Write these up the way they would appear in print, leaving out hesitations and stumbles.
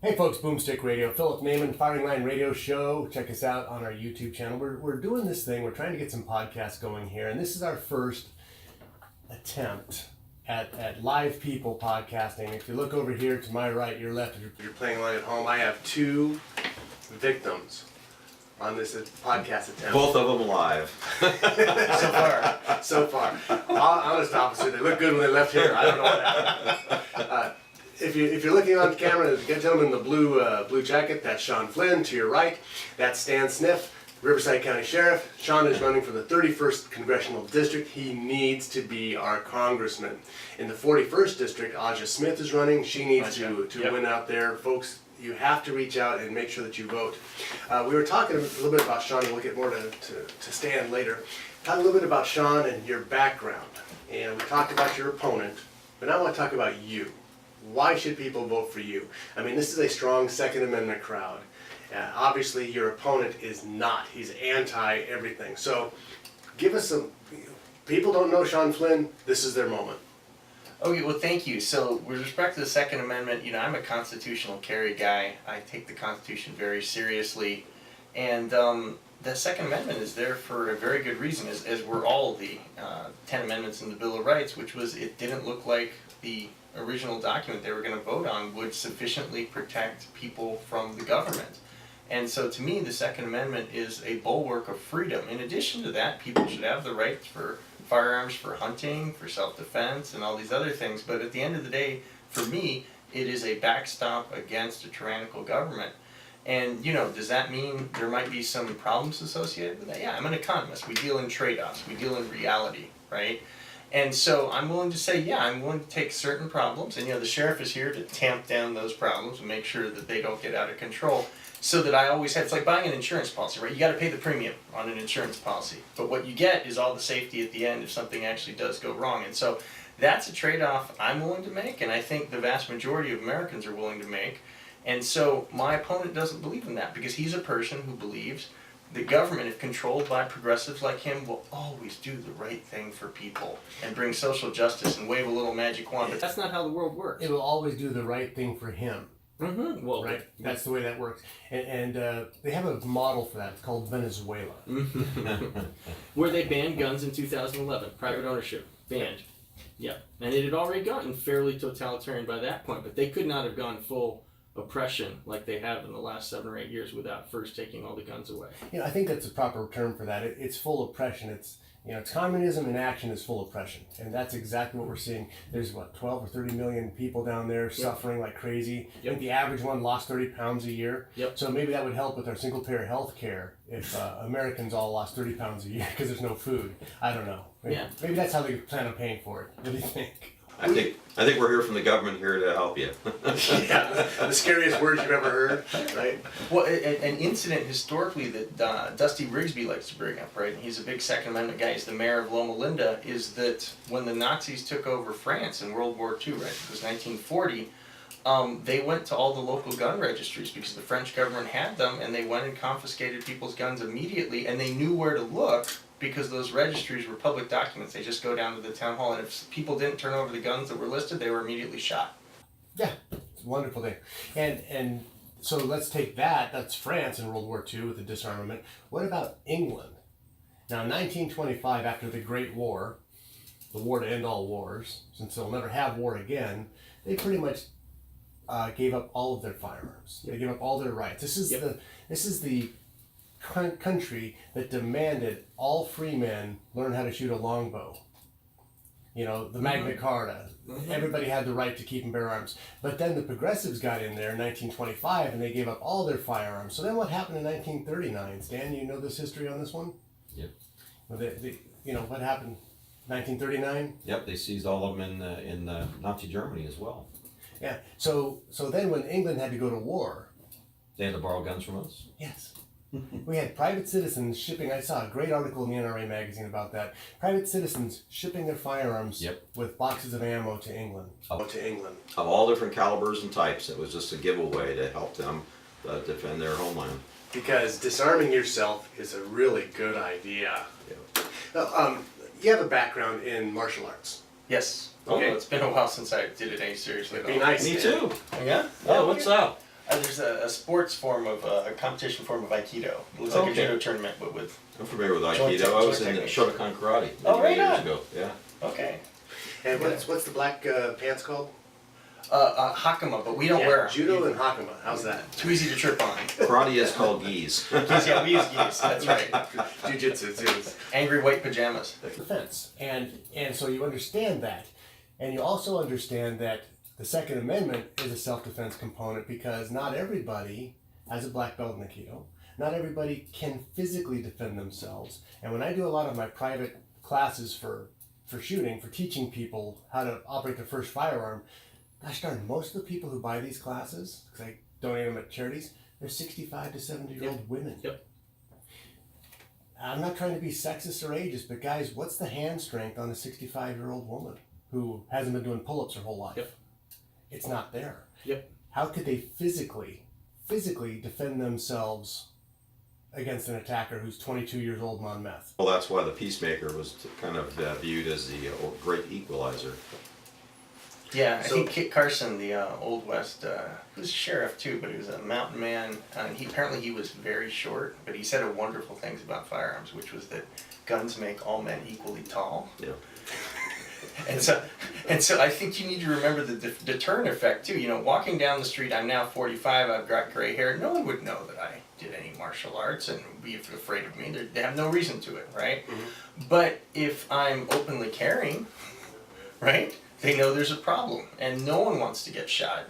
Hey folks, Boomstick Radio, Philip Naiman, Firing Line Radio Show. Check us out on our YouTube channel. We're doing this thing, we're trying to get some podcasts going here, and this is our first attempt at live people podcasting. If you look over here to my right, your left, if you're playing along at home, I have two victims on this podcast attempt. Both of them live. So far. Honest officer, they look good when they left here. I don't know what happened. If you're looking on camera, the gentleman in the blue jacket, that's Sean Flynn. To your right, that's Sniff, Riverside County Sheriff. Sean is running for the 31st Congressional District. He needs to be our congressman. In the 41st District, Aja Smith is running. She needs to win out there. Folks, you have to reach out and make sure that you vote. We were talking a little bit about Sean, and we'll get more to Stan later. Talk a little bit about Sean and your background. And we talked about your opponent, but now I want to talk about you. Why should people vote for you? I mean, this is a strong Second Amendment crowd. Obviously, your opponent is not. He's anti-everything. So, give us some... People don't know Sean Flynn. This is their moment. Okay, well, thank you. So, with respect to the Second Amendment, I'm a constitutional carry guy. I take the Constitution very seriously. And the Second Amendment is there for a very good reason, as were all the 10 amendments in the Bill of Rights, which was it didn't look like the original document they were going to vote on would sufficiently protect people from the government. And so to me, the Second Amendment is a bulwark of freedom. In addition to that, people should have the right for firearms for hunting, for self-defense, and all these other things. But at the end of the day, for me, it is a backstop against a tyrannical government. And, does that mean there might be some problems associated with that? Yeah, I'm an economist. We deal in trade-offs. We deal in reality, right? And so I'm willing to say, yeah, I'm willing to take certain problems, and the sheriff is here to tamp down those problems and make sure that they don't get out of control. So that I always have, it's like buying an insurance policy, right? You got to pay the premium on an insurance policy, but what you get is all the safety at the end if something actually does go wrong. And so that's a trade-off I'm willing to make, and I think the vast majority of Americans are willing to make. And so my opponent doesn't believe in that because he's a person who believes the government, if controlled by progressives like him, will always do the right thing for people and bring social justice and wave a little magic wand. But that's not how the world works. It will always do the right thing for him. Mm-hmm. Well, right? That's the way that works. And they have a model for that. It's called Venezuela. Where they banned guns in 2011. Private ownership. Banned. Yeah. And it had already gotten fairly totalitarian by that point, but they could not have gone full oppression like they have in the last 7 or 8 years without first taking all the guns away. I think that's a proper term for that. It's full oppression. It's communism in action is full oppression, and that's exactly what we're seeing. There's 12 or 30 million people down there suffering like crazy. I think the average one lost 30 pounds a year. So maybe that would help with our single payer health care if Americans all lost 30 pounds a year because there's no food. I don't know. Maybe that's how they plan on paying for it. What do you think? I think we're here from the government here to help you. Yeah, the scariest words you've ever heard, right? Well, an incident historically that Dusty Rigsby likes to bring up, right? He's a big Second Amendment guy. He's the mayor of Loma Linda. Is that when the Nazis took over France in World War II, right? It was 1940. They went to all the local gun registries because the French government had them, and they went and confiscated people's guns immediately, and they knew where to look because those registries were public documents. They just go down to the town hall, and if people didn't turn over the guns that were listed, they were immediately shot. Yeah, it's a wonderful thing. And so let's take that. That's France in World War II with the disarmament. What about England? Now, in 1925, after the Great War, the war to end all wars, since they'll never have war again, they pretty much gave up all of their firearms. They gave up all their rights. This is the country that demanded all free men learn how to shoot a longbow. The Magna Carta. Everybody had the right to keep and bear arms. But then the progressives got in there in 1925 and they gave up all their firearms. So then what happened in 1939? Stan, you know this history on this one? Yep. What happened in 1939? Yep, they seized all of them in Nazi Germany as well. Yeah. So then when England had to go to war, they had to borrow guns from us? Yes. We had private citizens shipping. I saw a great article in the NRA magazine about that. Private citizens shipping their firearms with boxes of ammo to England. Of all different calibers and types. It was just a giveaway to help them defend their homeland. Because disarming yourself is a really good idea. You have a background in martial arts. Yes. Okay. It's been a while since I did it any seriously. Be nice. Me too. Yeah? Oh, what's up? There's a sports form of a competition form of Aikido. It looks like a Okay. judo tournament, but with I'm familiar with Joint Aikido. I was joint in techniques. Shotokan Karate Oh, many right years on. ago. Yeah. okay. And what's the black pants called? Hakama, but we don't wear 'em. Judo and Hakama. How's that? Too easy to trip on. Karate is called gis. Geese, yeah, we use geese. That's right. Jiu-jitsu too. Angry white pajamas. Defense. And so you understand that. And you also understand that the Second Amendment is a self-defense component because not everybody has a black belt in Aikido. Not everybody can physically defend themselves. And when I do a lot of my private classes for shooting, for teaching people how to operate their first firearm, gosh darn, most of the people who buy these classes, because I donate them at charities, they're 65 to 70-year-old women. Yep. I'm not trying to be sexist or ageist, but guys, what's the hand strength on a 65-year-old woman who hasn't been doing pull-ups her whole life? Yep. It's not there. Yep. How could they physically defend themselves against an attacker who's 22 years old and on meth? Well, that's why the Peacemaker was kind of viewed as the great equalizer. Yeah, I So- think Kit Carson, the Old West, he was a sheriff too, but he was a mountain man. And apparently he was very short, but he said wonderful things about firearms, which was that guns make all men equally tall. Yeah. And so I think you need to remember the deterrent effect too. You know, walking down the street, I'm now 45, I've got gray hair. No one would know that I did any martial arts and be afraid of me. They have no reason to it, right? Mm-hmm. But if I'm openly carrying, right, they know there's a problem and no one wants to get shot.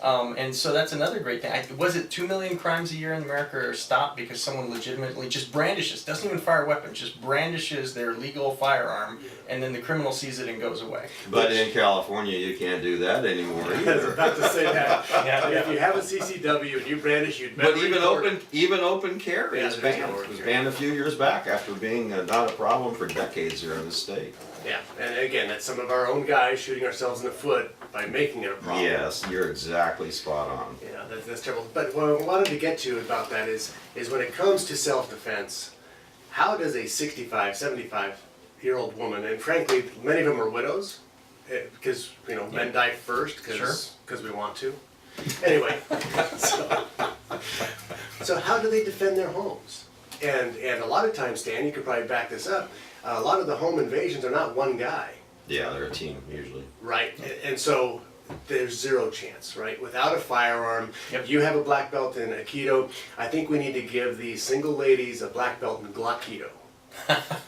And so that's another great thing. Was it 2 million crimes a year in America are stopped because someone legitimately just brandishes, doesn't even fire weapons, just brandishes their legal firearm, and then the criminal sees it and goes away. But in California, you can't do that anymore I was either. about to say that. Yeah. If you have a CCW and you brandish, you'd better But even open carry Yeah, is there's banned. no It was carry. banned a few years back after being not a problem for decades here in the state. Yeah, and again, that's some of our own guys shooting ourselves in the foot by making it a problem. Yes, you're exactly spot on. Yeah, that's terrible. But what I wanted to get to about that is when it comes to self-defense, how does a 65, 75-year-old woman, and frankly, many of them are widows, because, you know, men die first because we want to. Anyway, so how do they defend their homes? And a lot of times, Stan, you could probably back this up, a lot of the home invasions are not one guy. Yeah, they're a team usually. Right, and so there's zero chance, right? Without a firearm, Yep. you have a black belt in Aikido. I think we need to give these single ladies a black belt in Glockido.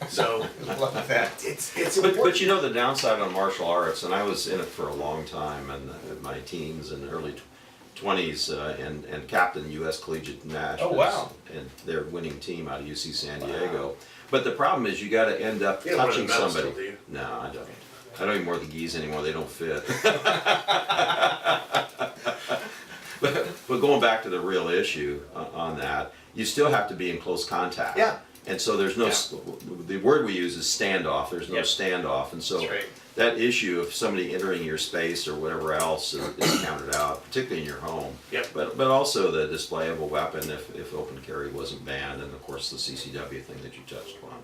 So Look at that. it's But important. you know the downside on martial arts, and I was in it for a long time, and in my teens and early 20s, and captain U.S. Collegiate Nationals. Oh, wow. And their winning team out of UC San Diego. But the problem is you got to end up You don't wear the touching medal somebody. still, do you? No, I don't. I don't even wear the gis anymore. They don't fit. but going back to the real issue on that, you still have to be in close contact. Yeah. And so there's no, the word we use is standoff. There's no Yep. standoff. And so That's right. that issue of somebody entering your space or whatever else is counted out, particularly in your home. Yep. But also the display of a weapon if open carry wasn't banned, and of course the CCW thing that you touched on.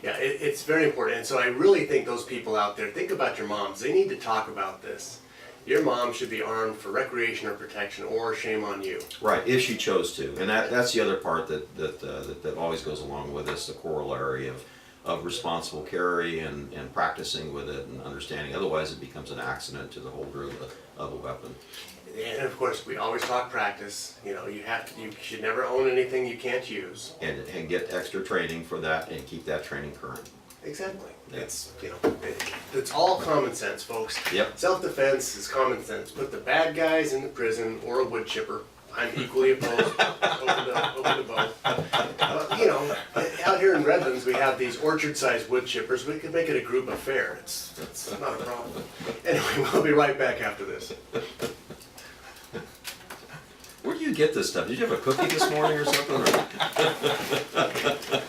Yeah, it's very important. And so I really think those people out there, think about your moms. They need to talk about this. Your mom should be armed for recreation or protection, or shame on you. Right, if she chose to, and that's the other part that always goes along with this, the corollary of responsible carry and practicing with it and understanding. Otherwise, it becomes an accident to the holder of a weapon. And of course, we always talk practice. You know, you should never own anything you can't use. And get extra training for that and keep that training current. Exactly. Yeah. It's all common sense, folks. Yep. Self-defense is common sense. Put the bad guys in the prison or a wood chipper. I'm equally opposed. open to both. You know, out here in Redlands, we have these orchard-sized wood chippers. We could make it a group affair. It's not a problem. Anyway, we'll be right back after this. Where do you get this stuff? Did you have a cookie this morning or something? Or?